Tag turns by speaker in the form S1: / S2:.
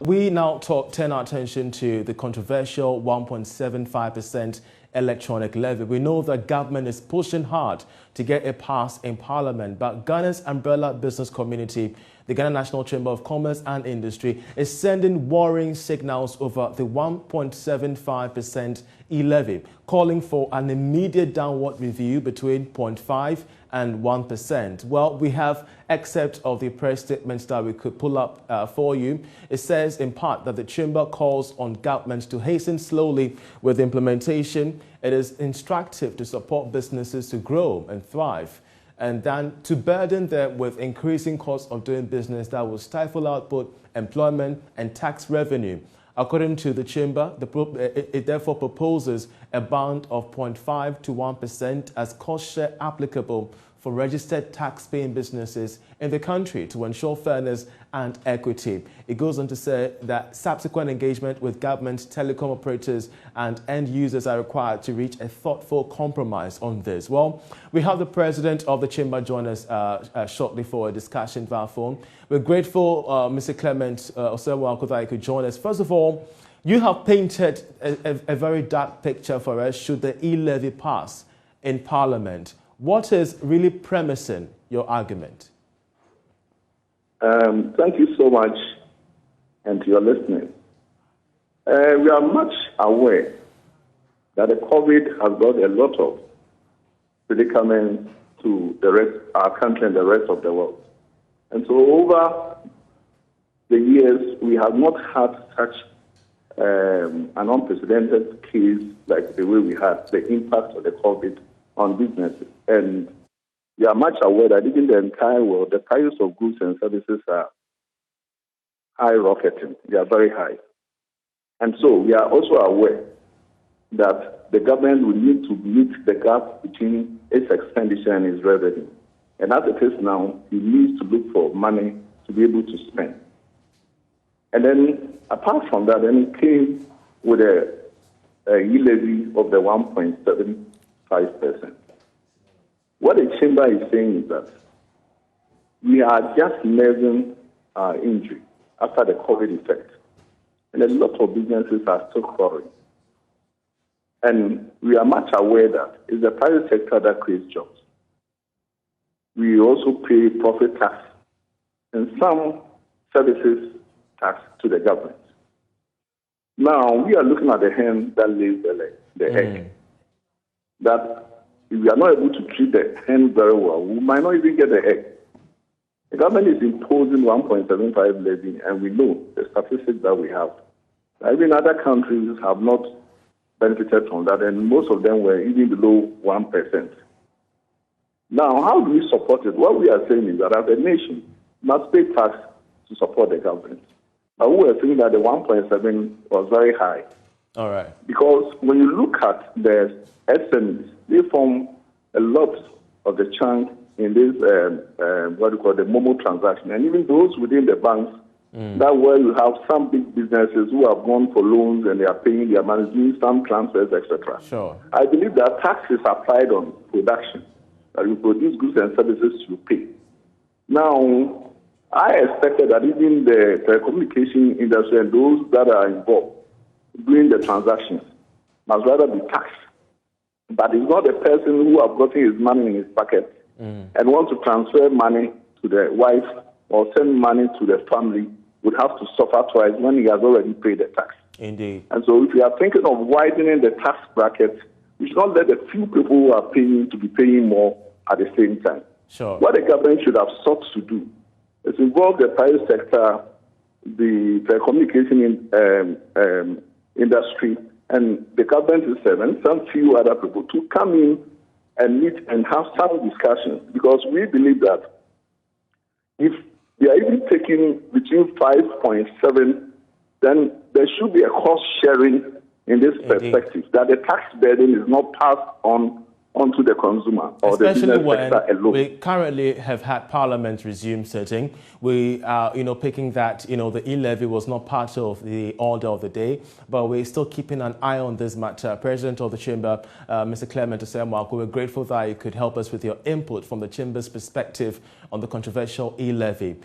S1: We now turn our attention to the controversial 1.75% electronic levy. We know that government is pushing hard to get it passed in Parliament, but Ghana's umbrella business community, the Ghana National Chamber of Commerce and Industry, is sending worrying signals over the 1.75% E-Levy, calling for an immediate downward review between 0.5 and 1%. Well, we have excerpt of the press statements that we could pull up for you. It says in part that the Chamber calls on governments to hasten slowly with implementation. It is instructive to support businesses to grow and thrive, and then to burden them with increasing costs of doing business that will stifle output, employment, and tax revenue. According to the Chamber, it therefore proposes a band of 0.5 to 1% as cost share applicable for registered tax-paying businesses in the country to ensure fairness and equity. It goes on to say that subsequent engagement with government, telecom operators and end users are required to reach a thoughtful compromise on this. Well, we have the president of the Chamber join us shortly for a discussion via phone. We're grateful, Mr. Clement Osewako, that you could join us. First of all, you have painted a very dark picture for us should the E-Levy pass in Parliament. What is really premising your argument?
S2: Thank you so much, and to your listeners. We are much aware that the COVID has brought a lot of predicaments to our country and the rest of the world. And so over the years, we have not had such an unprecedented case like the way we had the impact of the COVID on businesses. And we are much aware that even the entire world, the prices of goods and services are high rocketing. They are very high. And so we are also aware that the government will need to meet the gap between its expenditure and its revenue. And as it is now, it needs to look for money to be able to spend. And then, apart from that, then it came with a E-Levy of the 1.75%. What the Chamber is saying is that we are just leveling our injury after the COVID effect. And a lot of businesses are still crawling. And we are much aware that it's the private sector that creates jobs. We also pay profit tax and some services tax to the government. Now, we are looking at the hen that lays the egg. That if we are not able to treat the hen very well, we might not even get the egg. The government is imposing 1.75 levy, and we know the statistics that we have. Even other countries have not benefited from that, and most of them were even below 1%. Now, how do we support it? What we are saying is that as a nation, we must pay tax to support the government. But we are saying that the 1.7 was very high.
S1: All right.
S2: Because when you look at the SMEs, they form a lot of the chunk in this, what we call the Momo transaction. And even those within the banks, that where you have some big businesses who have gone for loans and they are paying their money, doing some transfers, etc.
S1: Sure.
S2: I believe that tax is applied on production, that you produce goods and services you pay. Now, I expected that even the telecommunication industry and those that are involved doing the transactions must rather be taxed. But it's not a person who has gotten his money in his pocket and wants to transfer money to the wife or send money to the family would have to suffer twice when he has already paid the tax.
S1: Indeed.
S2: And so if we are thinking of widening the tax bracket, we should not let the few people who are paying to be paying more at the same time.
S1: Sure.
S2: What the government should have sought to do is involve the private sector, the telecommunication industry, and the government itself, and some few other people to come in and meet and have some discussions. Because we believe that if they are even taking between 5.7, then there should be a cost sharing in this perspective, that the tax burden is not passed on onto the consumer or
S1: especially
S2: the business sector alone.
S1: We currently have had Parliament resume sitting. We are, picking that, the E-Levy was not part of the order of the day, but we're still keeping an eye on this matter. President of the Chamber, Mr. Clement Osewako, we're grateful that you could help us with your input from the Chamber's perspective on the controversial E-Levy.